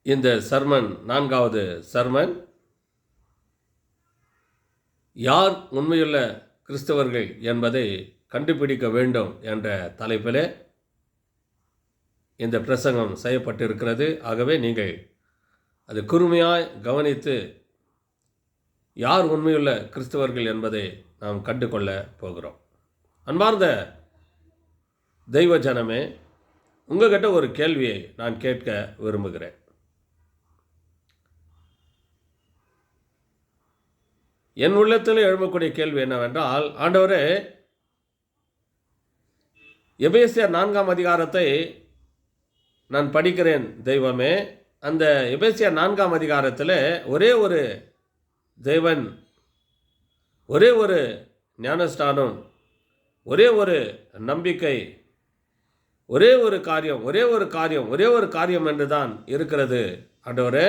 இந்த சர்மன் 4வது சர்மன், யார் உண்மையுள்ள கிறிஸ்தவர்கள் என்பதை கண்டுபிடிக்க வேண்டும் என்ற தலைப்பிலே இந்த பிரசங்கம் செய்யப்பட்டிருக்கிறது. ஆகவே நீங்கள் அது கூர்மையாய் கவனித்து யார் உண்மையுள்ள கிறிஸ்தவர்கள் என்பதை நாம் கண்டு கொள்ள போகிறோம். அன்பார்ந்த தெய்வ ஜனமே, உங்ககிட்ட ஒரு கேள்வியை நான் கேட்க விரும்புகிறேன். என் உள்ளத்தில் எழும்பக்கூடிய கேள்வி என்னவென்றால், ஆண்டவரே, எபேசியர் 4ஆம் அதிகாரத்தை நான் படிக்கிறேன் தெய்வமே. அந்த எபேசியர் 4ஆம் அதிகாரத்தில் ஒரே ஒரு தேவன், ஒரே ஒரு ஞானஸ்தானம், ஒரே ஒரு நம்பிக்கை, ஒரே ஒரு காரியம் என்று தான் இருக்கிறது ஆண்டவரே.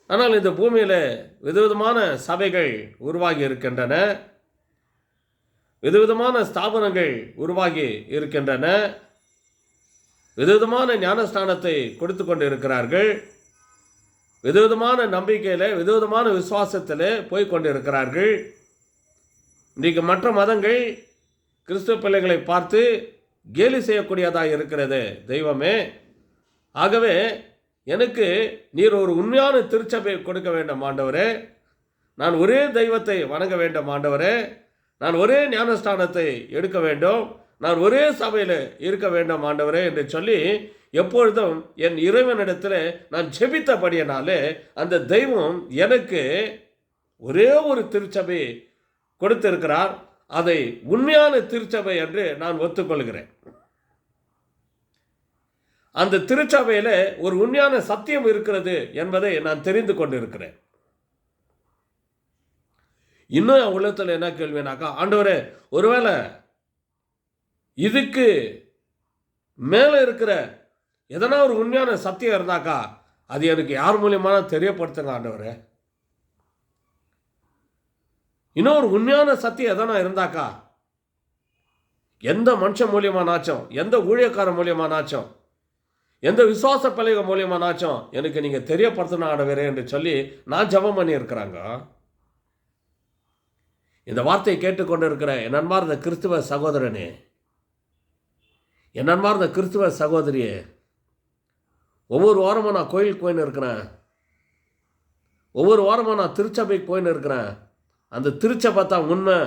ஆனால் இந்த பூமியில் விதவிதமான சபைகள் உருவாகி இருக்கின்றன, விதவிதமான ஸ்தாபனங்கள் உருவாகி இருக்கின்றன, விதவிதமான ஞானஸ்தானத்தை கொடுத்து கொண்டு இருக்கிறார்கள், விதவிதமான நம்பிக்கையில், விதவிதமான விசுவாசத்தில் போய்கொண்டு இருக்கிறார்கள். இன்றைக்கு மற்ற மதங்கள் கிறிஸ்துவ பிள்ளைகளை பார்த்து கேலி செய்யக்கூடியதாக இருக்கிறது தெய்வமே. ஆகவே எனக்கு நீர் ஒரு உண்மையான திருச்சபை கொடுக்க வேண்டும் ஆண்டவரே. நான் ஒரே தெய்வத்தை வணங்க வேண்டும் ஆண்டவரே. நான் ஒரே ஞானஸ்தானத்தை எடுக்க வேண்டும், நான் ஒரே சபையில் இருக்க வேண்டும் ஆண்டவரே என்று சொல்லி எப்பொழுதும் என் இறைவனிடத்தில் நான் ஜெபித்தபடியினாலே அந்த தெய்வம் எனக்கு ஒரே ஒரு திருச்சபை கொடுத்திருக்கிறார். அதை உண்மையான திருச்சபை என்று நான் ஒத்துக்கொள்கிறேன். அந்த திருச்சபையில் ஒரு உண்மையான சத்தியம் இருக்கிறது என்பதை நான் தெரிந்து கொண்டிருக்கிறேன். இன்னும் என் உள்ளத்தில் என்ன கேள்வினாக்கா, ஆண்டவரே, ஒருவேளை இதுக்கு மேலே இருக்கிற எதனா ஒரு உண்மையான சத்தியம் இருந்தாக்கா அது எனக்கு யார் மூலியமான தெரியப்படுத்துங்க ஆண்டவரே. இன்னொரு உண்மையான சத்தியம் எதனா இருந்தாக்கா, எந்த மனுஷன் மூலியமானாச்சும், எந்த ஊழியக்கார மூலியமானாச்சும், எந்த விசுவாச பிள்ளைக மூலியமானாச்சும் எனக்கு நீங்கள் தெரியப்படுத்தணும் ஆண்டவரே என்று சொல்லி நான் ஜெபம் பண்ணி இருக்கிறாங்க. இந்த வார்த்தையை கேட்டுக்கொண்டு இருக்கிற என் அன்பார்ந்த கிறிஸ்துவ சகோதரனே, என் அன்பார்ந்த கிறிஸ்துவ சகோதரியே, ஒவ்வொரு வாரமும் நான் கோயிலுக்கு போயின்னு இருக்கிறேன், ஒவ்வொரு வாரமும் நான் திருச்சபைக்கு போயின்னு இருக்கிறேன். அந்த திருச்சபை தான் உண்மை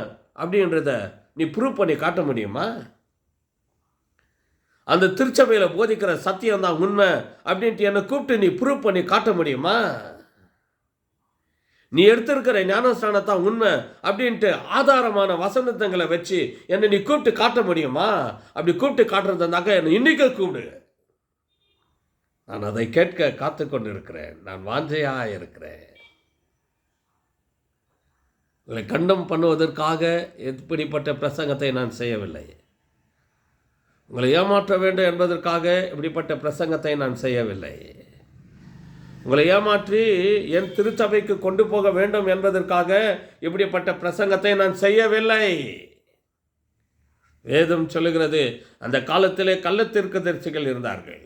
அப்படின்றத நீ ப்ரூவ் பண்ணி காட்ட முடியுமா? அந்த திருச்சபையில் போதிக்கிற சத்தியம் தான் உண்மை அப்படின்ட்டு என்னை கூப்பிட்டு நீ ப்ரூவ் பண்ணி காட்ட முடியுமா? நீ எடுத்திருக்கிற ஞானஸ்தானத்தான் உண்மை அப்படின்ட்டு ஆதாரமான வசனத்தங்களை வச்சு என்னை நீ கூப்பிட்டு காட்ட முடியுமா? அப்படி கூப்பிட்டு காட்டுறதுனாக்கா என்னை இன்னைக்கு கூப்பிடு. நான் அதை கேட்க காத்து கொண்டு இருக்கிறேன். நான் வாஞ்சையாக இருக்கிறேன். உங்களை கண்டம் பண்ணுவதற்காக இப்படிப்பட்ட பிரசங்கத்தை நான் செய்யவில்லை. உங்களை ஏமாற்ற வேண்டும் என்பதற்காக இப்படிப்பட்ட பிரசங்கத்தை நான் செய்யவில்லை. உங்களை ஏமாற்றி என் திருச்சபைக்கு கொண்டு போக வேண்டும் என்பதற்காக இப்படிப்பட்ட பிரசங்கத்தை நான் செய்யவில்லை. வேதம் சொல்லுகிறது, அந்த காலத்திலே கள்ள தீர்க்கதரிசிகள் இருந்தார்கள்,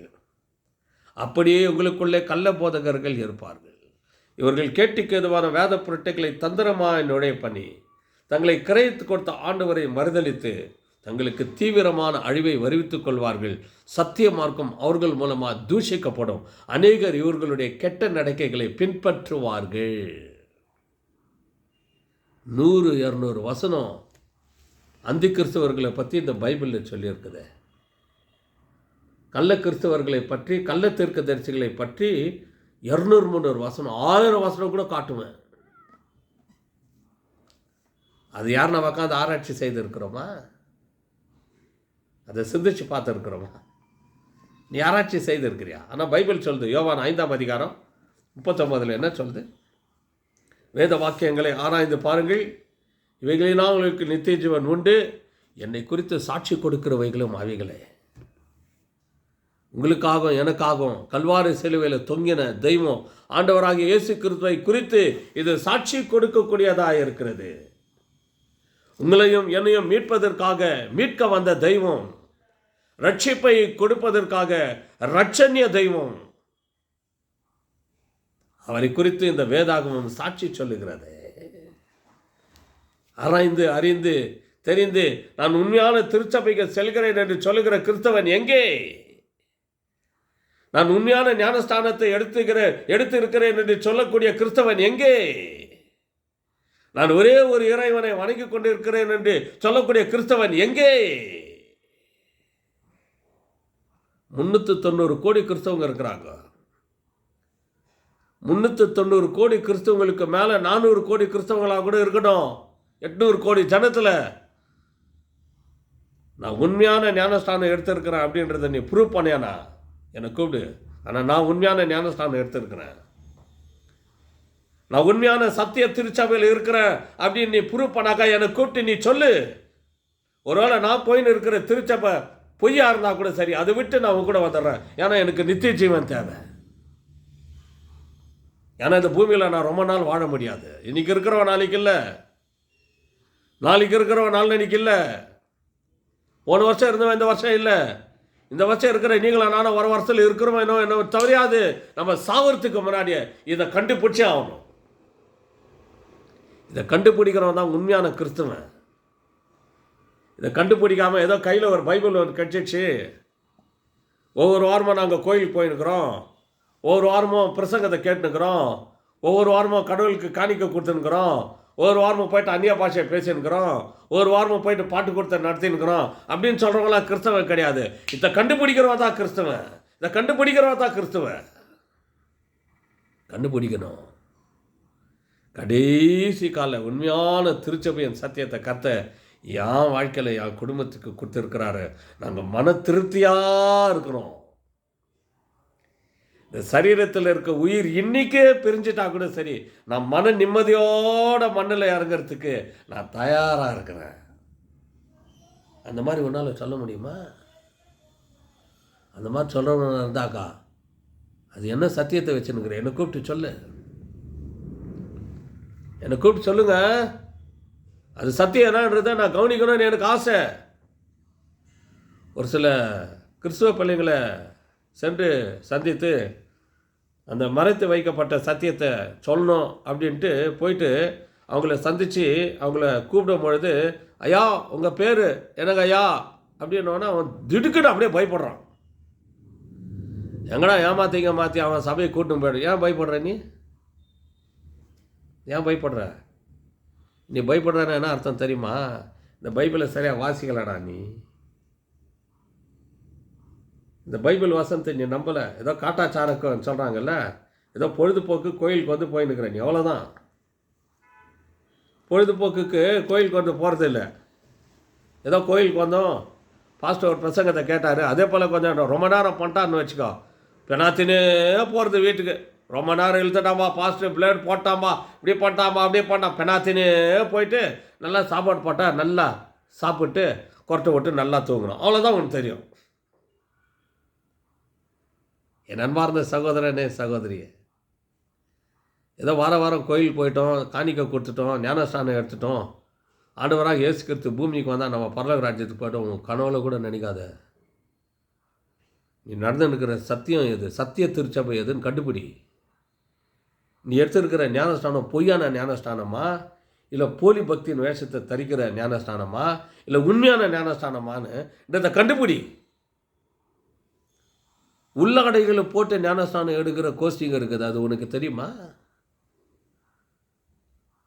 அப்படியே உங்களுக்குள்ளே கள்ள போதகர்கள் இருப்பார்கள். இவர்கள் கேட்டுக்கு எதுவான வேத புரட்டைகளை தந்திரமாக நுழைய பண்ணி தங்களை கிரயித்து கொடுத்த ஆண்டவரை மறுதலித்து தங்களுக்கு தீவிரமான அழிவை வருவித்துக் கொள்வார்கள். சத்திய மார்க்கம் அவர்கள் மூலமாக தூஷிக்கப்படும். அநேகர் இவர்களுடைய கெட்ட நடக்கைகளை பின்பற்றுவார்கள். 100-200 வசனம் அந்தி கிறிஸ்தவர்களை பற்றி இந்த பைபிளில் சொல்லியிருக்குது. கள்ள கிறிஸ்தவர்களை பற்றி, கள்ள தீர்க்கதரிசிகளை பற்றி 200-300 வசனம், 1000 வசனம் கூட காட்டுவேன். அது யார் நம்ம உட்காந்து ஆராய்ச்சி செய்திருக்கிறோமா? அதை சிந்திச்சு பார்த்துருக்குறோமா? நீ ஆராய்ச்சி செய்திருக்கிறியா? ஆனால் பைபிள் சொல்லுது, யோவான் 5ஆம் அதிகாரம் 39 என்ன சொல்லுது? வேத வாக்கியங்களை ஆராய்ந்து பாருங்கள், இவைகளினால் உங்களுக்கு நித்திய ஜீவன் உண்டு, என்னை குறித்து சாட்சி கொடுக்கிறவைகளும் அவைகளே. உங்களுக்காகவும் எனக்காகவும் கல்வாரி சிலுவையில் தொங்கின தெய்வம் ஆண்டவராகிய இயேசு கிறிஸ்துவை குறித்து இது சாட்சி கொடுக்கக்கூடியதாக இருக்கிறது. உங்களையும் என்னையும் மீட்பதற்காக மீட்க வந்த தெய்வம், ரட்சிப்பை கொடுப்பதற்காக ரட்சண்ய தெய்வம், அவரை குறித்து இந்த வேதாகமம் சாட்சி சொல்லுகிறது. ஆராய்ந்து அறிந்து தெரிந்து நான் உண்மையான திருச்சபைக்கு செல்கிறேன் என்று சொல்லுகிற கிறிஸ்தவன் எங்கே? நான் உண்மையான ஞானஸ்தானத்தை எடுத்திருக்கிறேன் என்று சொல்லக்கூடிய கிறிஸ்தவன் எங்கே? நான் ஒரே ஒரு இறைவனை வணங்கிக் கொண்டிருக்கிறேன் என்று சொல்லக்கூடிய கிறிஸ்தவன் எங்கே? 390 கோடி கிறிஸ்தவங்க இருக்கிறாங்க. 390 கோடி கிறிஸ்தவங்களுக்கு மேலே 400 கோடி கிறிஸ்தவங்களாக கூட இருக்கணும். 800 கோடி ஜனத்தில் நான் உண்மையான ஞானஸ்தானம் எடுத்திருக்கிறேன் அப்படின்றத நீ ப்ரூவ் பண்ணியானா என்னை கூப்பிடு. ஆனால் நான் உண்மையான ஞானஸ்தானம் எடுத்திருக்கிறேன், நான் உண்மையான சத்திய திருச்சபையில் இருக்கிறேன் அப்படின்னு நீ ப்ரூவ் பண்ணாக்கா என்னை கூப்பிட்டு நீ சொல்லு. ஒருவேளை நான் போயின்னு இருக்கிற திருச்சபை பொய்யா இருந்தால் கூட சரி, அதை விட்டு நான் உங்க கூட வந்துடுறேன். ஏன்னா எனக்கு நித்திய ஜீவன் தேவை. ஏன்னா இந்த பூமியில் நான் ரொம்ப நாள் வாழ முடியாது. இன்னைக்கு இருக்கிறவன் நாளைக்கு இல்லை, நாளைக்கு இருக்கிறவன் நாளைக்கு இல்லை. போன வருஷம் இருந்தவன் இந்த வருஷம் இல்லை. இந்த வருஷம் இருக்கிற நீங்களா நானும் ஒரு வருஷத்தில் இருக்கிறோம் என்ன தவறியாது. நம்ம சாவறதுக்கு முன்னாடியே இதை கண்டுபிடிச்சே ஆகணும். இதை கண்டுபிடிக்கிறவன் தான் உண்மையான கிறிஸ்துவன். இதை கண்டுபிடிக்காமல் ஏதோ கையில் ஒரு பைபிள் ஒன்று கட்சிச்சு ஒவ்வொரு வாரமும் நாங்கள் கோயிலுக்கு போயிருக்கிறோம், ஒவ்வொரு வாரமும் பிரசங்கத்தை கேட்டுனுக்கிறோம், ஒவ்வொரு வாரமும் கடவுளுக்கு காணிக்க கொடுத்துனுக்கிறோம், ஒரு வாரமும் போயிட்டு அந்நிய பாஷையை பேசினுக்கிறோம், ஒரு வாரமும் போயிட்டு பாட்டு கொடுத்த நடத்தினுக்கிறோம் அப்படின்னு சொல்கிறவங்களாம் கிறிஸ்தவன் கிடையாது. இதை கண்டுபிடிக்கிறவா தான் கிறிஸ்தவன். இதை கண்டுபிடிக்கிறவா தான் கிறிஸ்தவன். கண்டுபிடிக்கணும். கடைசி கால உண்மையான திருச்சபையின் சத்தியத்தை கத்த என் வாழ்க்கையில் என் குடும்பத்துக்கு கொடுத்துருக்கிறாரு. நாங்கள் மன திருப்தியாக இருக்கிறோம். இந்த சரீரத்தில் இருக்க உயிர் இன்னைக்கே பிரிஞ்சுட்டா கூட சரி, நான் மன நிம்மதியோட மண்ணில் இறங்கிறதுக்கு நான் தயாராக இருக்கிறேன். அந்த மாதிரி ஒன்றால் சொல்ல முடியுமா? அந்த மாதிரி சொல்கிறவங்க இருந்தாக்கா அது என்ன சத்தியத்தை வச்சுன்னுக்கிறேன்? என்னை கூப்பிட்டு சொல்லு, என்னை கூப்பிட்டு சொல்லுங்க. அது சத்தியம் என்னன்றதை நான் கவனிக்கணும்னு எனக்கு ஆசை. ஒரு சில கிறிஸ்துவ பிள்ளைங்களை சென்று சந்தித்து அந்த மறைத்து வைக்கப்பட்ட சத்தியத்தை சொல்லணும் அப்படின்ட்டு போயிட்டு அவங்கள சந்தித்து அவங்கள கூப்பிடும் பொழுது, ஐயா உங்கள் பேர் என்னங்க ஐயா அப்படின்னோன்னா அவன் திடுக்குன்னு அப்படியே பயப்படுறான். எங்கடா மாற்றி அவன் சபையை கூட்டின்னு போய்டு. ஏன் பயப்படுற நீ? ஏன் பயப்படுற? நீ பயப்படுறன்னு என்ன அர்த்தம் தெரியுமா? இந்த பைபிளை சரியாக வாசிக்கலடா நீ. இந்த பைபிள் வசனத்தை நீ நம்பலை. ஏதோ காட்டாச்சாரக்கம் சொல்கிறாங்கல்ல, ஏதோ பொழுதுபோக்கு கோயிலுக்கு வந்து போயின்னுக்கிற நீ, அவ்வளோதான். பொழுதுபோக்குக்கு கோயிலுக்கு வந்து போகிறது இல்லை. ஏதோ கோயிலுக்கு வந்தோம், பாஸ்டர் ஒரு பிரசங்கத்தை கேட்டார், அதே போல் கொஞ்சம் ரொம்ப நேரம் பண்ணிட்டான்னு வச்சுக்கோ, பெனாத்தினே போகிறது வீட்டுக்கு. ரொம்ப நேரம் இழுத்துட்டாம்பா, பாஸ்டர் பிளேட் போட்டாம்பா, இப்படி பண்ணிட்டாம்பா, அப்படியே பண்ணான், பெனாத்தினே போயிட்டு நல்லா சாப்பாடு போட்டால் நல்லா சாப்பிட்டு கொரட்டை விட்டு நல்லா தூங்கணும். அவ்வளோதான் உனக்கு தெரியும். என் அன்பார்ந்த சகோதரனே சகோதரியே, ஏதோ வாரம் கோயிலுக்கு போயிட்டோம், காணிக்கை கொடுத்துட்டோம், ஞானஸ்தானம் எடுத்துட்டோம், ஆண்டவராக இயேசு கிறிஸ்து பூமிக்கு வந்தால் நம்ம பரலோக ராஜ்யத்துக்கு போய்ட்டோம், உன் கனவுல கூட நினைக்காத. நீ நடந்துருக்கிற சத்தியம் எது, சத்திய திருச்சபை எதுன்னு கண்டுபிடி. நீ எடுத்துருக்கிற ஞானஸ்தானம் பொய்யான ஞானஸ்தானமா, இல்லை போலி பக்தியின் வேஷத்தை தரிக்கிற ஞானஸ்தானமா, இல்லை உண்மையான ஞானஸ்தானமான்னு இதை கண்டுபிடி. உள்ளாடைகளை போட்டு ஞானஸ்தானம் எடுக்கிற கோஷ்டிங்க இருக்குது, அது உனக்கு தெரியுமா?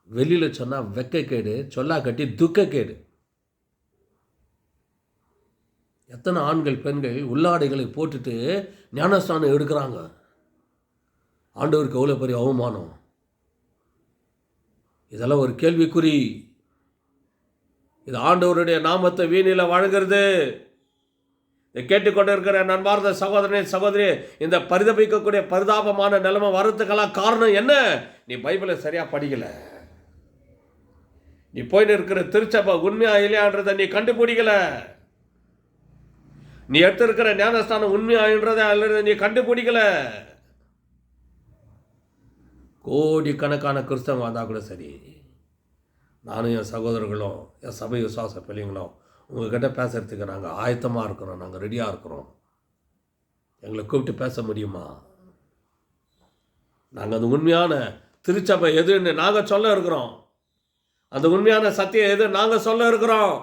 வெளியில் சொன்னால் வெக்கக்கேடு, சொல்லா கட்டி துக்கக்கேடு. எத்தனை ஆண்கள் பெண்கள் உள்ளாடைகளை போட்டுட்டு ஞானஸ்தானம் எடுக்கிறாங்க. ஆண்டவருக்கு எவ்வளோ பெரிய அவமானம். இதெல்லாம் ஒரு கேள்விக்குறி. இது ஆண்டவருடைய நாமத்தை வீணில் வழங்குறது. இதை கேட்டுக்கொண்டு இருக்கிற நண்பார்ந்த சகோதரனே சகோதரி, இந்த பரிதபிக்கக்கூடிய பரிதாபமான நிலைமை வரத்துக்கெல்லாம் காரணம் என்ன? நீ பைபிளை சரியாக படிக்கலை. நீ போயின்னு இருக்கிற திருச்சபை உண்மையா இல்லையான்றதை நீ கண்டுபிடிக்கல. நீ எடுத்திருக்கிற ஞானஸ்தானம் உண்மையான்றதை அல்லது நீ கண்டுபிடிக்கல. கோடிக்கணக்கான கிறிஸ்தவங்க வந்தால் கூட சரி, நானும் என் சகோதரர்களும் என் சபை விசுவாச பிள்ளைங்களும் உங்கள்கிட்ட பேசுகிறதுக்கு நாங்கள் ஆயத்தமாக இருக்கிறோம், நாங்கள் ரெடியாக இருக்கிறோம். எங்களை கூப்பிட்டு பேச முடியுமா? நாங்கள் அந்த உண்மையான திருச்சபை எதுன்னு நாங்கள் சொல்ல இருக்கிறோம். அந்த உண்மையான சத்தியம் எது நாங்கள் சொல்ல இருக்கிறோம்.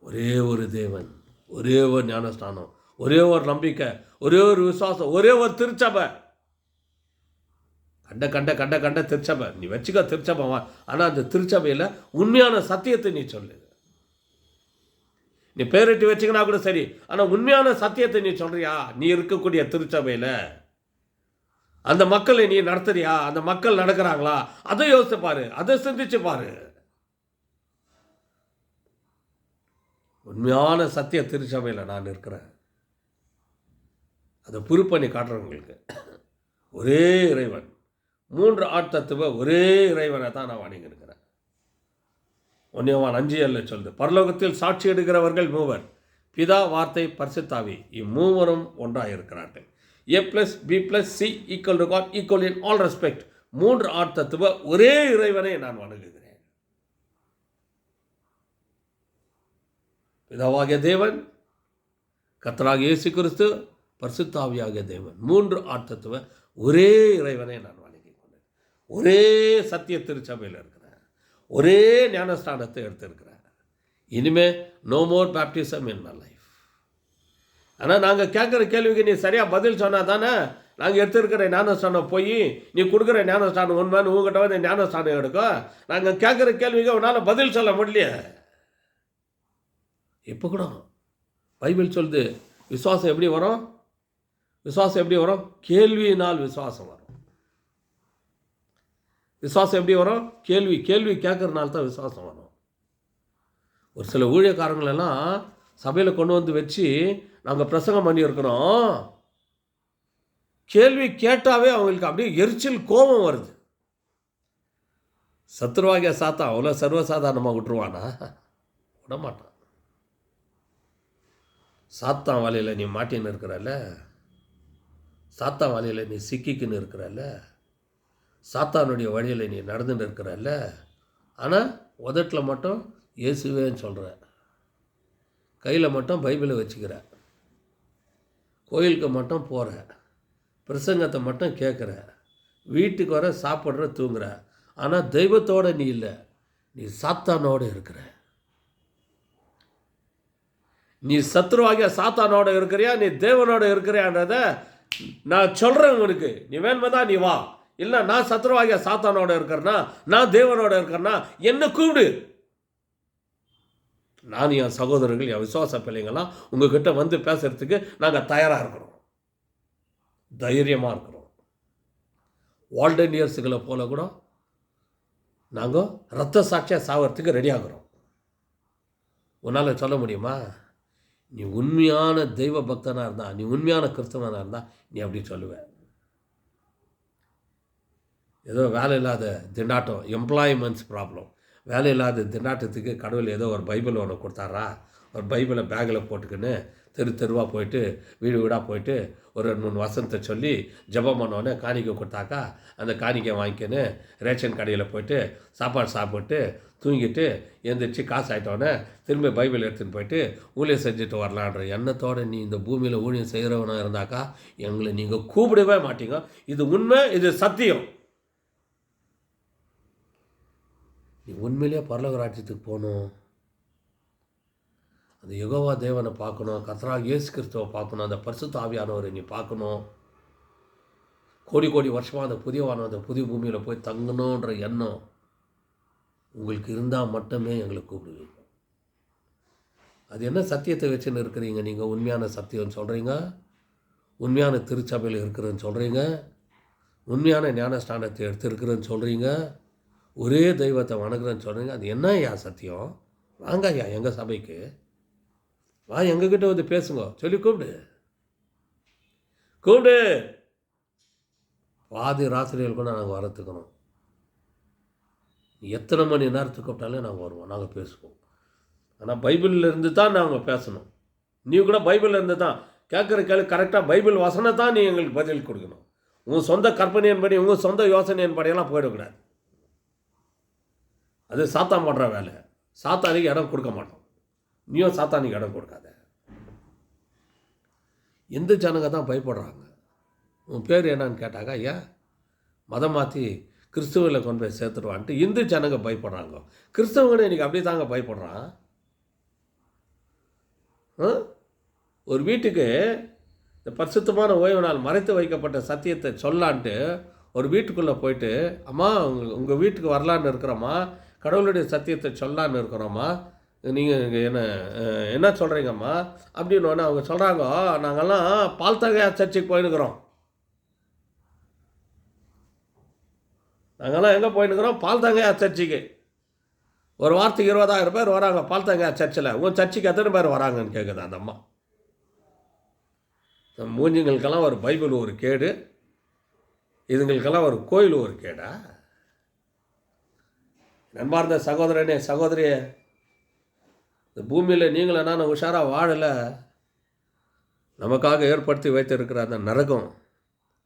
ஒரே ஒரு தேவன், ஒரே ஒரு ஞானஸ்தானம், ஒரே ஒரு நம்பிக்கை, ஒரே ஒரு விசுவாசம், ஒரே ஒரு திருச்சபை. கண்ட திருச்சபை நீ வச்சுக்க திருச்சபை. ஆனால் அந்த திருச்சபையில் உண்மையான சத்தியத்தை நீ சொல்லு. நீ பேரிட்டு வச்சுக்கினா கூட சரி, ஆனால் உண்மையான சத்தியத்தை நீ சொல்றியா? நீ இருக்கக்கூடிய திருச்சபையில் அந்த மக்களை நீ நடத்துறியா? அந்த மக்கள் நடக்கிறாங்களா? அதை யோசிச்சு பாரு, அதை சிந்திச்சு பாரு. உண்மையான சத்திய திருச்சபையில் நான் இருக்கிறேன். அதை ப்ரூவ் பண்ணி காட்டுறவங்களுக்கு ஒரே இறைவன், 3 ஆட்தத்துவ ஒரே இறைவனை தான் நான் வணங்கி இருக்கிறேன். 1 யோவான் 5:7 சொல்லுது, பரலோகத்தில் சாட்சி எடுக்கிறவர்கள் 3, பிதா, வார்த்தை, பரிசுத்தாவி, இம்மூவரும் ஒன்றாக இருக்கிறார்கள். A+B+C equal to God, equal in all respect. 3 ஆட்தத்துவ ஒரே இறைவனை நான் வணங்குகிறேன். பிதாவாகிய தேவன், கர்த்தராகிய இயேசு கிறிஸ்து, பரிசுத்தாவியாகிய தேவன், 3 ஆட்தத்துவ ஒரே இறைவனை நான் வணங்கி கொண்டேன். ஒரே சத்திய திருச்சபையில் இருக்கிறேன். ஒரே ஞானஸ்தானத்தை எடுத்திருக்கிறேன். இனிமே no more baptism in my life. ஆனால் நாங்கள் கேட்குற கேள்விக்கு நீ சரியாக பதில் சொன்னால் தானே நாங்கள் எடுத்துருக்கிற ஞானஸ்தானம் போய் நீ கொடுக்குற ஞானஸ்தானம் உண்மைன்னு உங்ககிட்ட வந்து ஞானஸ்தானம் எடுக்கும். நாங்கள் கேட்குற கேள்விக்கு உன்னால் பதில் சொல்ல முடியலையே. இப்போ கூட பைபிள் சொல்லுது, விசுவாசம் எப்படி வரும்? விசுவாசம் எப்படி வரும்? கேள்வியினால் விசுவாசம் வரும். விசுவாசம் எப்படி வரும்? கேள்வி கேட்கறதுனால தான் விசுவாசம் வரும். ஒரு சில ஊழியக்காரங்களெல்லாம் சபையில் கொண்டு வந்து வச்சு நாங்கள் பிரசங்கம் பண்ணியிருக்கிறோம். கேள்வி கேட்டாவே அவங்களுக்கு அப்படியே எரிச்சல், கோபம் வருது. சத்துருவாகிய சாத்தான் அவ்வளோ சர்வசாதாரணமாக விட்டுருவானா? விடமாட்டான். சாத்தான் வலையில் நீ மாட்டின்னு இருக்கிறல்ல, சாத்தான் வலையில் நீ சிக்கிக்குன்னு இருக்கிறல்ல, சாத்தானுடைய வழியில் நீ நடந்துன்னு இருக்கிறல்ல, ஆனால் உதட்டில் மட்டும் இயேசுவேன்னு சொல்கிற, கையில் மட்டும் பைபிளை வச்சுக்கிற, கோயிலுக்கு மட்டும் போகிற, பிரசங்கத்தை மட்டும் கேட்குற, வீட்டுக்கு வர சாப்பிட்ற, தூங்குற, ஆனால் தெய்வத்தோடு நீ இல்லை, நீ சாத்தானோடு இருக்கிற. நீ சத்ருவாகிய சாத்தானோட இருக்கிறியா, நீ தேவனோட இருக்கிறியான்றத நான் சொல்கிறேன் உனக்கு. நீ வேணுமா தான் நீ வா, இல்லை நான் சத்ருவாகிய சாத்தானோட இருக்கிறேன்னா, நான் தேவனோட இருக்கிறேன்னா என்ன கூப்பிடு. நான் என் சகோதரர்கள், என் விசுவாச பிள்ளைங்கள்லாம் உங்ககிட்ட வந்து பேசுறதுக்கு நாங்கள் தயாராக இருக்கிறோம், தைரியமாக இருக்கிறோம். வால்டனியர்ஸுகளை போல கூட நாங்கள் ரத்த சாட்சியாக சாகிறதுக்கு ரெடியாகிறோம். உன்னால் சொல்ல முடியுமா? நீ உண்மையான தெய்வ பக்தனாக இருந்தால், நீ உண்மையான கிறிஸ்தவனாக இருந்தால் நீ அப்படி சொல்லுவேன். ஏதோ வேலை இல்லாத திண்டாட்டம், எம்ப்ளாய்மெண்ட்ஸ் ப்ராப்ளம், வேலை இல்லாத திண்டாட்டத்துக்கு கடவுள் ஏதோ ஒரு பைபிள் ஒன்று கொடுத்தாரா, ஒரு பைபிளை பேக்கில் போட்டுக்கின்னு தெருவாக போயிட்டு வீடு வீடாக போயிட்டு ஒரு 2-3 வசனத்தை சொல்லி ஜெபம் பண்ணோன்னே காணிக்கை கொடுத்தாக்கா அந்த காணிக்கை வாங்கிக்கின்னு ரேஷன் கடையில் போயிட்டு சாப்பாடு சாப்பிட்டு தூங்கிட்டு எழுந்திரிச்சு காசு ஆகிட்டோன்னே திரும்ப பைபிள் எடுத்துகிட்டு போயிட்டு ஊழியம் செஞ்சுட்டு வரலான்ற எண்ணத்தோடு நீ இந்த பூமியில் ஊழியம் செய்கிறவனாக இருந்தாக்கா எங்களை நீங்கள் கூப்பிடவே மாட்டீங்க. இது உண்மை, இது சத்தியம். நீ உண்மையிலே பரலோக ராஜ்யத்துக்கு போகணும், அந்த யெகோவா தேவனை பார்க்கணும், கர்த்தராகிய இயேசு கிறிஸ்துவை பார்க்கணும், அந்த பரிசுத்த ஆவியானவரை நீ பார்க்கணும், கோடி வருஷமாக அந்த புதிய வானம், அந்த புதிய பூமியில் போய் தங்கணுன்ற எண்ணம் உங்களுக்கு இருந்தால் மட்டுமே எங்களை கூப்பிடுவீங்க. அது என்ன சத்தியத்தை வச்சுன்னு இருக்கிறீங்க? நீங்கள் உண்மையான சத்தியம்னு சொல்கிறீங்க, உண்மையான திருச்சபையில் இருக்கிறேன்னு சொல்கிறீங்க, உண்மையான ஞானஸ்தானத்தை எடுத்துருக்குறேன்னு சொல்கிறீங்க, ஒரே தெய்வத்தை வணங்குறேன்னு சொல்கிறீங்க. அது என்ன ஐயா சத்தியம்? வாங்க ஐயா எங்கள் சபைக்கு வா, எங்ககிட்ட வந்து பேசுங்க சொல்லி கூப்பிடு. பாதி ராத்திரிகள் கூட நாங்கள் வரத்துக்கணும். எத்தனை மணி நேரத்துக்கு கூப்பிட்டாலே நாங்கள் வருவோம், நாங்கள் பேசுவோம். ஆனால் பைபிளில் இருந்து தான் நாங்கள் பேசணும். நீ கூட பைபிளில் இருந்து தான் கேட்குற கேள்வி கரெக்டாக பைபிள் வசனம் தான் நீ எங்களுக்கு பதில் கொடுக்கணும். உங்கள் சொந்த கற்பனையின்படி, உங்கள் சொந்த யோசனையின்படியெல்லாம் போயிடக்கூடாது. அது சாத்தான் பண்ணுற வேலை. சாத்தானுக்கு இடம் கொடுக்க மாட்டோம், நீயும் சாத்தானுக்கு இடம் கொடுக்காத. எந்த ஜனங்க தான் பயப்படுறாங்க? உன் பேர் என்னன்னு கேட்டாங்க. ஐயா மதம் மாற்றி கிறிஸ்துவில் கொண்டு போய் சேர்த்துடுவான்ட்டு இந்து ஜனங்க பயப்படுறாங்க. கிறிஸ்தவங்கன்னு இன்றைக்கி அப்படி தாங்க பயப்படுறான். ஒரு வீட்டுக்கு இந்த பரிசுத்தமான ஓய்வு நாள் மறைத்து வைக்கப்பட்ட சத்தியத்தை சொல்லான்ட்டு ஒரு வீட்டுக்குள்ளே போயிட்டு, அம்மா உங்கள் வீட்டுக்கு வரலான்னு இருக்கிறோம்மா, கடவுளுடைய சத்தியத்தை சொல்லான்னு இருக்கிறோம்மா, நீங்கள் என்ன சொல்கிறீங்கம்மா அப்படின்னு ஒன்று அவங்க சொல்கிறாங்க. நாங்கள்லாம் பால்தகையா சர்ச்சுக்கு போயின்னுக்கிறோம். நாங்கள்லாம் எங்கே போயின்னுக்கிறோம்? பால்தங்கையா சர்ச்சுக்கு. ஒரு வாரத்துக்கு 20,000 பேர் வராங்க பால்தங்கையா சர்ச்சில். உங்கள் சர்ச்சுக்கு எத்தனை பேர் வராங்கன்னு கேட்குது அந்த அம்மா. மூஞ்சிங்களுக்கெல்லாம் ஒரு பைபிள் ஒரு கேடு, இதுங்களுக்கெல்லாம் ஒரு கோயில் ஒரு கேடா? நண்பார்ந்த சகோதரனே சகோதரியே, இந்த பூமியில் நீங்களும் நான் உஷாராக வாழலை. நமக்காக ஏற்படுத்தி வைத்திருக்கிற அந்த நரகம்,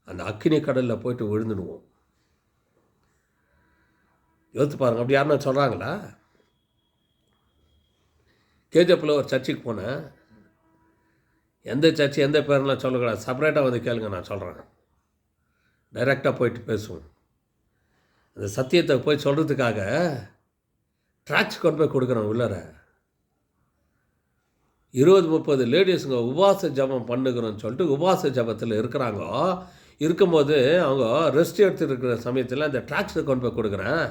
அந்த அக்கினி கடலில் போயிட்டு விழுந்துடுவோம். யோசித்து பாருங்கள். அப்படி யாருன்னா சொல்கிறாங்களா? கேஜப்பில் ஒரு சர்ச்சுக்கு போனேன். எந்த சர்ச்சு எந்த பேரெலாம் சொல்லக்கூடாது, செப்பரேட்டாக வந்து கேளுங்க, நான் சொல்கிறேன். டைரெக்டாக போயிட்டு பேசுவோம். அந்த சத்தியத்தை போய் சொல்கிறதுக்காக ட்ராக்ஸ் கொண்டு போய் கொடுக்குறோம். உள்ளர 20-30 லேடிஸுங்க உபவாச ஜபம் பண்ணுகிறோன்னு சொல்லிட்டு உபவாச ஜபத்தில் இருக்கிறாங்க. இருக்கும்போது அவங்க ரெஸ்ட் எடுத்துகிட்டு இருக்கிற சமயத்தில் அந்த ட்ராக்ஸை கொண்டு போய் கொடுக்குறேன்.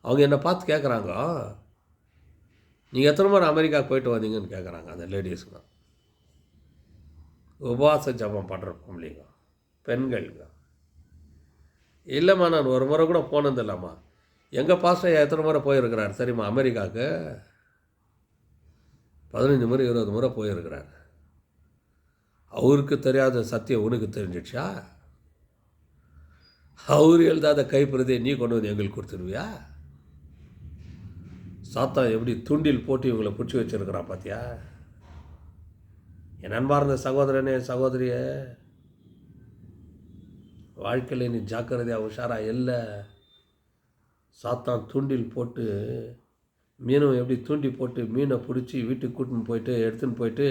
அவங்க என்னை பார்த்து கேட்குறாங்க, நீங்கள் எத்தனை முறை அமெரிக்காவுக்கு போயிட்டு வந்தீங்கன்னு கேட்குறாங்க அந்த லேடிஸுங்க. உபவாச ஜபம் பண்ணுற பொம்பளைங்க, பெண்களுங்க. இல்லைம்மா நான் ஒரு முறை கூட போனது இல்லைம்மா. எங்கள் பாஸ்டர் எத்தனை முறை போயிருக்கிறார் தெரியுமா அமெரிக்காவுக்கு? 15 முறை 20 முறை போயிருக்கிறார். அவருக்கு தெரியாத சத்தியம் உனக்கு தெரிஞ்சிடுச்சா? அவர் எழுதாத கைப்பிரதியை நீ கொண்டு வந்து எங்களுக்கு கொடுத்துருவியா? சாத்தான் எப்படி துண்டில் போட்டு இவங்களை பிடிச்சி வச்சுருக்கிறான் பார்த்தியா? என் அன்பார்ந்த சகோதரனே சகோதரியே, வாழ்க்கையில் நீ ஜாக்கிரதையாக உஷாரா இல்லை. சாத்தான் தூண்டில் போட்டு மீனும் எப்படி தூண்டி போட்டு மீனை பிடிச்சி வீட்டுக்கு கூட்டின்னு போயிட்டு எடுத்துன்னு போயிட்டு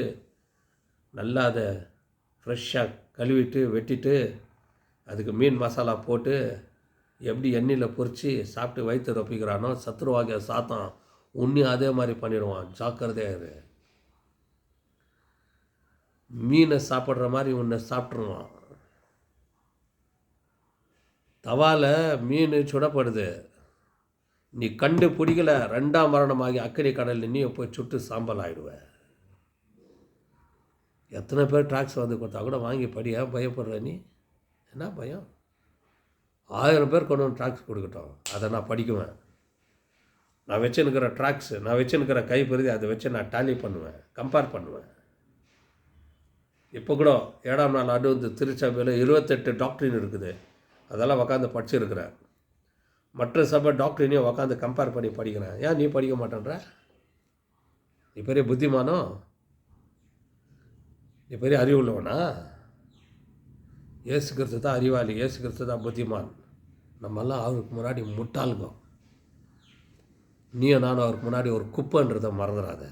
நல்லா அதை ஃப்ரெஷ்ஷாக கழுவிட்டு வெட்டிட்டு அதுக்கு மீன் மசாலா போட்டு எப்படி எண்ணெயில் பொரித்து சாப்பிட்டு வயிற்று ரொப்பிக்கிறானோ, சத்துருவாகிய சாத்தான் உன்னையும் அதே மாதிரி பண்ணிடுவான். ஜாக்கிரதையாக இரு. மீனை சாப்பிட்ற மாதிரி உன்னை சாப்பிட்ருவான். தவால மீன் சுடப்படுது, நீ கண்டு பிடிக்கல, 2ஆம் மரணமாகி அக்கறை கடலில் நீ போய் சுட்டு சாம்பல் ஆகிடுவேன். எத்தனை பேர் ட்ராக்ஸ் வந்து கொடுத்தா கூட வாங்கி படியா? பயப்படுற நீ? என்ன பயம்? 1000 பேர் கொண்டு வந்து ட்ராக்ஸ் கொடுக்கட்டும், அதை நான் படிக்குவேன். நான் வச்சுன்னுக்கிற ட்ராக்ஸு, நான் வச்சுன்னுக்கிற கைப்பருதி, அதை வச்சு நான் டேலி பண்ணுவேன், கம்பேர் பண்ணுவேன். இப்போ கூட 7ஆம் நாள் ஆண்டு வந்து திருச்சபையில் 28 டாக்டரின் இருக்குது. அதெல்லாம் உக்காந்து படிச்சிருக்கிறேன். மற்ற சபை டாக்டரினையும் உக்காந்து கம்பேர் பண்ணி படிக்கிறேன். ஏன் நீ படிக்க மாட்டேன்ற? நீ பெரிய புத்திமானோ? நீ பெரிய அறிவுள்ளவனா? இயேசு கிறிஸ்து தான் அறிவாளி, இயேசு கிறிஸ்து தான் புத்திமான். நம்மெல்லாம் அவருக்கு முன்னாடி முட்டாளுங்க. நீயும் நானும் அவருக்கு முன்னாடி ஒரு குப்பைன்றதை மறந்துடாத.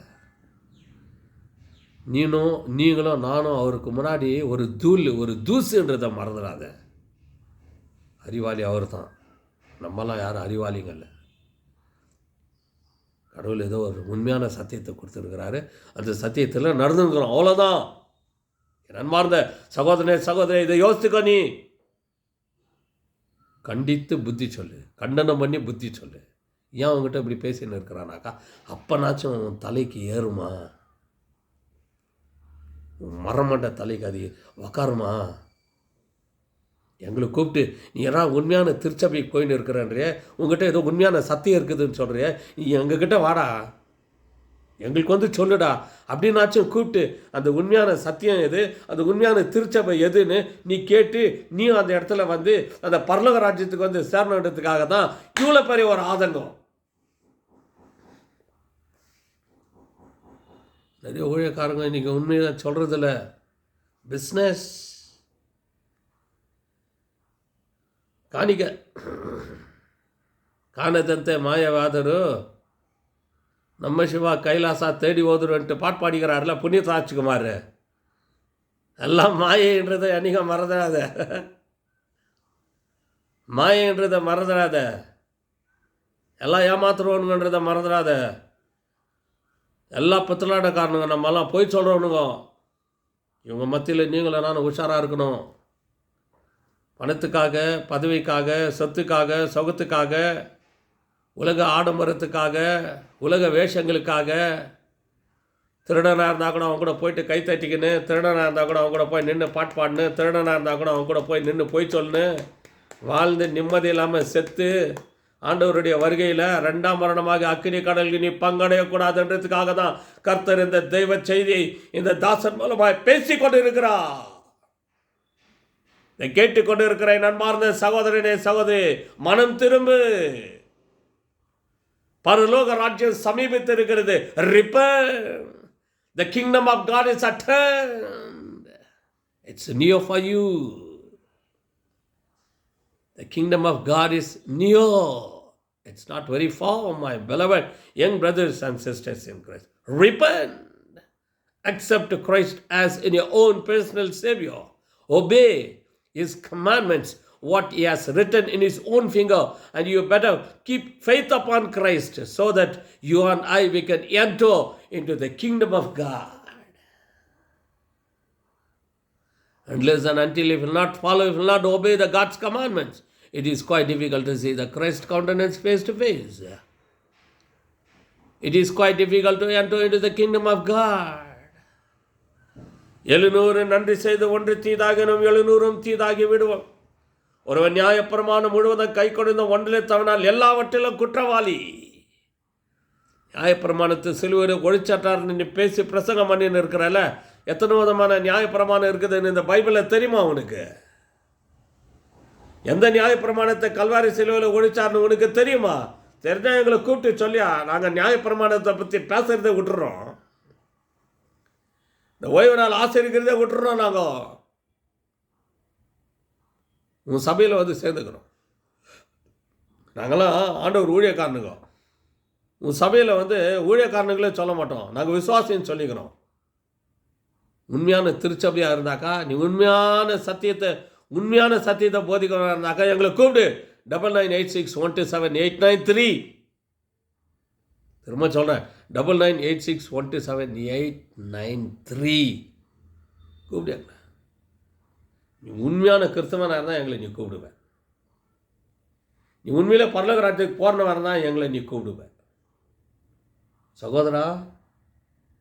நீங்களும் நானும் அவருக்கு முன்னாடி ஒரு தூசுன்றதை மறந்துடாத. அறிவாளி அவர் தான், நம்மலாம் யாரும் அறிவாளிங்க இல்லை. கடவுள் ஏதோ ஒரு உண்மையான சத்தியத்தை கொடுத்துருக்கிறாரு, அந்த சத்தியத்தில் நடந்துக்கிறோம், அவ்வளோதான். என் அன்பார்ந்த சகோதரனே சகோதரி, இதை யோசித்துக்கோ. நீ கண்டித்து புத்தி சொல்லு, கண்டனம் பண்ணி புத்தி சொல்லு. ஏன் அவங்ககிட்ட இப்படி பேசின்னு இருக்கிறானாக்கா, அப்போனாச்சும் தலைக்கு ஏறுமா, மரமண்ட தலைக்கு அது உக்காருமா? எங்களை கூப்பிட்டு நீ யாராவது உண்மையான திருச்சபைக்கு போயின்னு இருக்கிறேன்றிய, உங்ககிட்ட ஏதோ உண்மையான சத்தியம் இருக்குதுன்னு சொல்கிறிய, நீ எங்ககிட்ட வாடா, எங்களுக்கு வந்து சொல்லுடா அப்படின்னாச்சும் கூப்பிட்டு அந்த உண்மையான சத்தியம் எது, அந்த உண்மையான திருச்சபை எதுன்னு நீ கேட்டு நீ அந்த இடத்துல வந்து அந்த பரலோக ராஜ்யத்துக்கு வந்து சேரணுன்றதுக்காக தான் இவ்வளோ பெரிய ஒரு ஆதங்கம். நிறைய ஊழியக்காரங்க இன்றைக்கி உண்மையை சொல்கிறதில்ல, பிஸ்னஸ் ಕಾಣಿಕೆ ಕಾಣದಂತೆ ಮಾಯವಾದರು ನಮ್ಮ ಶಿವ ಕೈಲಾಸ தேடி ಹೋದರು ಅಂತ பாட்டு பாடிக்கிறார்ல புனித ராஜ்குமார். எல்லாம் மாயைன்றது அன்றைக்கி மறந்துடாத. மாயன்றதை மறந்துடாத, எல்லாம் ஏமாத்துறவனுங்கன்றதை மறந்துடாத. எல்லா பித்தலாட்டக்காரனுங்க, நம்மெல்லாம் போய் சொல்கிறவனுங்க. இவங்க மத்தியில் நீங்களும் நானும் உஷாராக இருக்கணும். பணத்துக்காக, பதவிக்காக, சொத்துக்காக, சொகத்துக்காக, உலக ஆடம்பரத்துக்காக, உலக வேஷங்களுக்காக, திருடனாக இருந்தால் கூட அவங்க கூட போயிட்டு கை தட்டிக்கின்னு, திருடனாக இருந்தால் கூட அவங்க கூட போய் நின்று பாட்டு பாடுன்னு, திருடனாக இருந்தால் கூட அவங்க கூட போய் நின்று போய் சொல்லுன்னு, வாழ்ந்து நிம்மதி இல்லாமல் செத்து ஆண்டவருடைய வருகையில் 2ஆம் மரணமாக அக்கினி கடலில் நீ பங்கடையக்கூடாதுன்றதுக்காக தான் கர்த்தர் இந்த தெய்வ செய்தியை இந்த தாசன் மூலமாய் பேசி கொண்டு இருக்கிறார். இதை கேட்டுக்கொண்டு இருக்கிற நண்பார்ந்த சகோதரனே, சகோதரி, மனம் திரும்பு. பரலோக ராஜ்யம் சமீபித்து இருக்கிறது. Repent. The kingdom of God is at hand. It's near for you. The kingdom of God is near. It's not very far, my beloved young brothers and sisters in Christ. Repent. Accept Christ as in your own personal Savior. Obey His commandments, what He has written in His own finger, and you better keep faith upon Christ so that you and I, we can enter into the kingdom of God. Unless and until you will not follow, you will not obey the God's commandments, it is quite difficult to see the Christ countenance face to face. It is quite difficult to enter into the kingdom of God. 700 நன்றி செய்து ஒன்று தீதாகினும் 700 தீதாகி விடுவோம். ஒருவன் நியாயப்பிரமாணம் முழுவதும் கை கொண்டு ஒன்றிலே தவறினால் எல்லாவற்றிலும் குற்றவாளி. நியாயப்பிரமாணத்தை சிலுவையில் ஒழிச்சாட்டார்னு நீ பேசி பிரசங்கம் பண்ணின்னு இருக்கிறல, எத்தனை விதமான நியாயப்பிரமாணம் இருக்குதுன்னு இந்த பைபிளில் தெரியுமா உனக்கு? எந்த நியாயப்பிரமாணத்தை கல்வாரி சிலுவையில் ஒழிச்சார்னு உனக்கு தெரியுமா? தெரிஞ்சால் எங்களை கூப்பிட்டு சொல்லியா, நாங்கள் நியாயப்பிரமாணத்தை பற்றி பேசுறதை விட்டுறோம். இந்த ஓய்வு நாள் ஆசிரியக்கிறதே விட்டுறோம். நாங்கள் உன் சபையில் வந்து சேர்ந்துக்கிறோம். நாங்களாம் ஆண்டவர் ஊழியக்காரனுங்க. உன் சபையில் வந்து ஊழியக்காரனுங்களே சொல்ல மாட்டோம், நாங்கள் விசுவாசின்னு சொல்லிக்கிறோம். உண்மையான திருச்சபையாக இருந்தாக்கா, நீ உண்மையான சத்தியத்தை போதிக்கிறதா இருந்தாக்கா எங்களை கூப்பிடு. 9986127893. திரும்ப சொல்கிறேன், 9986127893. கூப்பிடுங்க. நீ உண்மையான கிறிஸ்தவனாக இருந்தால் எங்களை நீ கூப்பிடுவேன். நீ உண்மையிலே பரலோக ராஜ்யத்துக்கு போறவனாக இருந்தால் எங்களை நீ கூப்பிடுவேன். சகோதரா,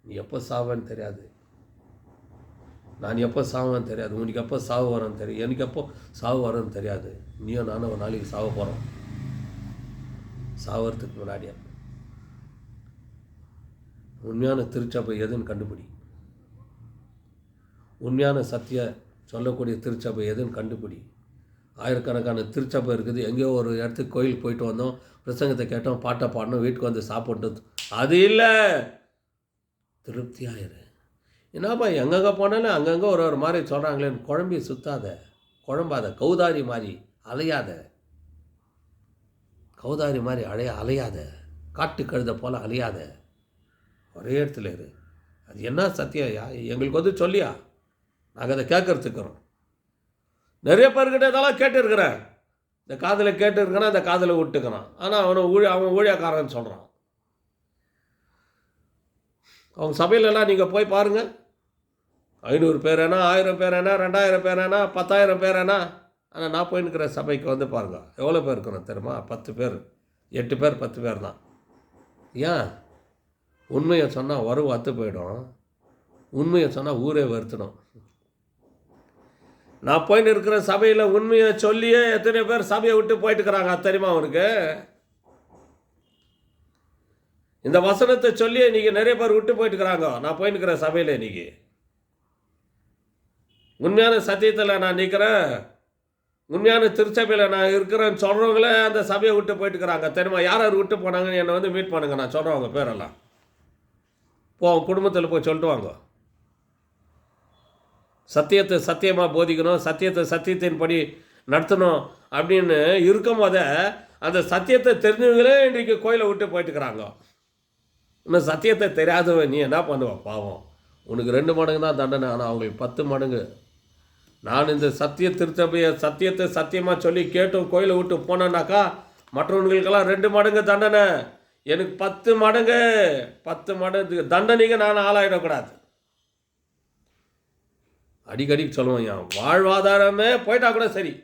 நீ எப்போ சாவேன்னு தெரியாது, நான் எப்போ சாவேன்னு தெரியாது, உனக்கு எப்போ சாவு வரும்னு தெரியும், எனக்கு எப்போ சாவு வரும்னு தெரியாது. நீயும் நானும் ஒரு நாளைக்கு சாவ போகிறோம். சாவறதுக்கு முன்னாடியே உண்மையான திருச்சபை எதுன்னு கண்டுபிடி. உண்மையான சத்திய சொல்லக்கூடிய திருச்சபை எதுன்னு கண்டுபிடி. ஆயிரக்கணக்கான திருச்சபை இருக்குது. எங்கேயோ ஒரு இடத்துக்கு கோயிலுக்கு போயிட்டு வந்தோம், பிரசங்கத்தை கேட்டோம், பாட்டை பாடணும், வீட்டுக்கு வந்து சாப்பிட்டு அது இல்லை. திருப்தியாயிரு. என்னப்பா எங்கெங்கே போனாலும் அங்கங்கே ஒரு மாதிரி சொல்கிறாங்களேன்னு குழம்பி சுத்தாத, குழம்பாத, கௌதாரி மாதிரி அலையாத, கௌதாரி மாதிரி அலையாத, காட்டு கழுத போல் அலையாத, ஒரே இடத்துல இரு. அது என்ன சத்தியா எங்களுக்கு வந்து சொல்லியா, நாங்கள் அதை கேட்கறதுக்குறோம். நிறைய பேர்கிட்ட இதெல்லாம் கேட்டுருக்கிறேன். இந்த காதில் கேட்டுருக்கேன்னா இந்த காதில் விட்டுக்கிறான். ஆனால் அவன் ஊழியக்காரன்னு சொல்கிறான். அவங்க சபையிலெல்லாம் நீங்கள் போய் பாருங்கள். 500 பேர் ஏன்னா, 1000 பேர் ஏன்னா, 2000 பேர் ஏன்னா, 10,000 பேர் ஏன்னா. ஆனால் நான் போயின்னுக்கிற சபைக்கு வந்து பாருங்கள், எவ்வளோ பேர் இருக்கிறோம் தெரியுமா? 10 பேர், 8 பேர், 10 பேர் தான். ஏன்? உண்மையை சொன்னால் வரும் வத்து போயிடும், உண்மையை சொன்னால் ஊரே வருத்தணும். நான் போயின்னு இருக்கிற சபையில் உண்மையை சொல்லியே எத்தனை பேர் சபையை விட்டு போயிட்டுக்கிறாங்க தெரியுமா அவனுக்கு? இந்த வசனத்தை சொல்லியே இன்றைக்கி நிறைய பேர் விட்டு போயிட்டுக்கிறாங்க. நான் போயின்னு இருக்கிற சபையில் இன்றைக்கி உண்மையான சத்தியத்தில் நான் நிற்கிறேன், உண்மையான திருச்சபையில் நான் இருக்கிறேன்னு சொல்கிறவங்களே அந்த சபையை விட்டு போயிட்டுக்கிறாங்க தெரியுமா? யார் யார் விட்டு போனாங்கன்னு என்னை வந்து மீட் பண்ணுங்க, நான் சொல்கிறவங்க பேரெல்லாம். குடும்பத்தில் போய் சொல்லிட்டு வாங்க. சத்தியத்தை சத்தியமாக போதிக்கணும், சத்தியத்தை சத்தியத்தின்படி நடத்தணும் அப்படின்னு இருக்கும் போதே அந்த சத்தியத்தை தெரிஞ்சவங்களே இன்றைக்கு கோயிலை விட்டு போயிட்டுக்கிறாங்க. இன்னும் சத்தியத்தை தெரியாதவன் நீ என்ன பண்ணுவ? பாவம், உனக்கு 2 மடங்கு தான் தண்டனை, ஆனால் அவங்களுக்கு 10 மடங்கு நான் இந்த சத்தியத்தை சத்தியமாக சொல்லி கேட்டும் கோயிலை விட்டு போனேன்னாக்கா மற்றவங்களுக்கெல்லாம் 2 மடங்கு தண்டனை, எனக்கு 10 மடங்கு தண்டனைக்கு நான் ஆளாயிடக்கூடாது. அடிக்கடி சொல்லுவோம், என் வாழ்வாதாரமே போயிட்டா கூட சரி,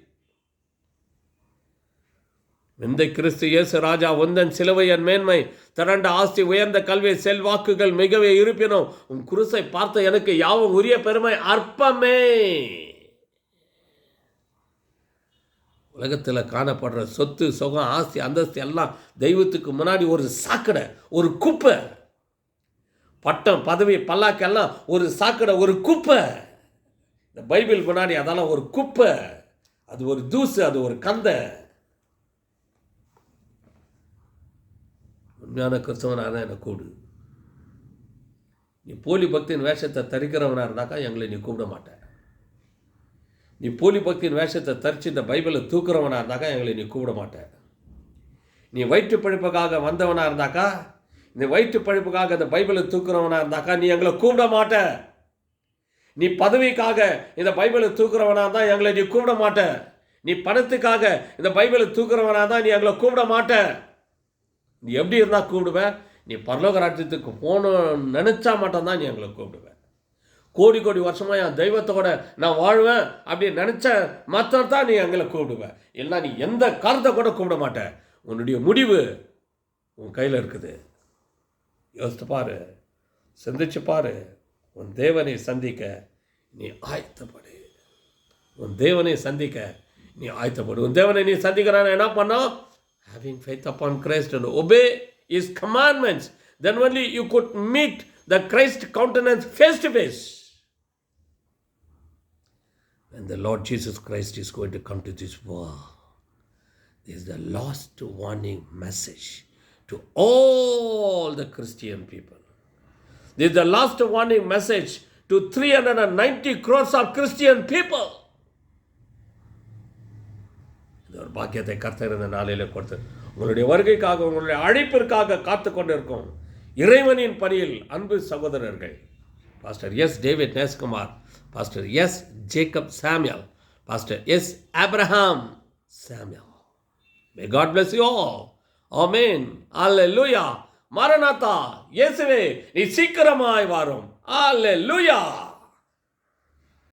இந்த கிறிஸ்து இயேசு ராஜா உந்தன் சிலுவையன் மேன்மை, திரண்ட ஆஸ்தி, உயர்ந்த கல்வி, செல்வாக்குகள் மிகவே இருப்பினும் உன் குருசை பார்த்த எனக்கு யாவும் உரிய பெருமை அற்பமே. உலகத்தில் காணப்படுற சொத்து, சுகம், ஆஸ்தி, அந்தஸ்து எல்லாம் தெய்வத்துக்கு முன்னாடி ஒரு சாக்கடை, ஒரு குப்பை. பட்டம், பதவி, பல்லாக்கு எல்லாம் ஒரு சாக்கடை, ஒரு குப்பை. இந்த பைபிள் முன்னாடி அதெல்லாம் ஒரு குப்பை, அது ஒரு தூசு, அது ஒரு கந்தை. உண்மையான கிறிஸ்தவனாக தான் என்னை கூடு. நீ போலி பக்தியின் வேஷத்தை தரிக்கிறவனாக இருந்தாக்கா எங்களை நீ கூப்பிட மாட்ட. நீ போலி பக்தியின் வேஷத்தை தரித்து இந்த பைபிளை தூக்குறவனாக இருந்தாக்கா எங்களை நீ கூப்பிட மாட்ட. நீ வயிற்று பழிப்புக்காக வந்தவனாக இருந்தாக்கா, இந்த வயிற்று பழிப்புக்காக இந்த பைபிளை தூக்குறவனாக இருந்தாக்கா நீ எங்களை கூப்பிட மாட்ட. நீ பதவிக்காக இந்த பைபிளை தூக்குறவனாக இருந்தால் எங்களை நீ கூப்பிட மாட்ட. நீ பணத்துக்காக இந்த பைபிளை தூக்குறவனாக தான் நீ எங்களை கூப்பிட மாட்ட. நீ எப்படி இருந்தால் கூப்பிடுவேன்? நீ பரலோக ராஜ்யத்துக்கு போகணும்னு நினச்சா மட்டும்தான் நீ எங்களை கூப்பிடுவேன். கோடி கோடி வருஷமாக என் தெய்வத்தோட நான் வாழ்வேன் அப்படின்னு நினச்ச மாத்திரம் தான் நீ எங்களை கூப்பிடுவேன். இல்லைனா நீ எந்த காலத்தை கூட கூப்பிட மாட்டேன். உன்னுடைய முடிவு உன் கையில் இருக்குது. யோசித்து பாரு, சிந்திச்சு பாரு. உன் தேவனை சந்திக்க நீ ஆயத்தப்படு. உன் தேவனை சந்திக்க நீ ஆயத்தப்படு. உன் தேவனை நீ சந்திக்கிறான என்ன பண்ணோம்? Having faith upon Christ and obey His commandments. Then only you could meet the Christ countenance face to face. When the Lord Jesus Christ is going to come to this world, this is the last warning message to all the Christian people. This is the last warning message to 390 crores of Christian people. இந்த ஒரு பாக்கியத்தை கர்த்தர் இந்த நாளில் கொடுத்து உங்களுடைய வருகைக்காக, உங்களுடைய அழைப்பிற்காக காத்து கொண்டிருக்கும் இறைவனின் பணியில் அன்பு சகோதரர்கள், pastor S David Neskumar, pastor S Jacob Samuel, pastor S Abraham Samuel. May God bless you all. Amen. Hallelujah. Maranatha. இயேசுவே நீ சீக்கிரமாய் வாரும். Hallelujah.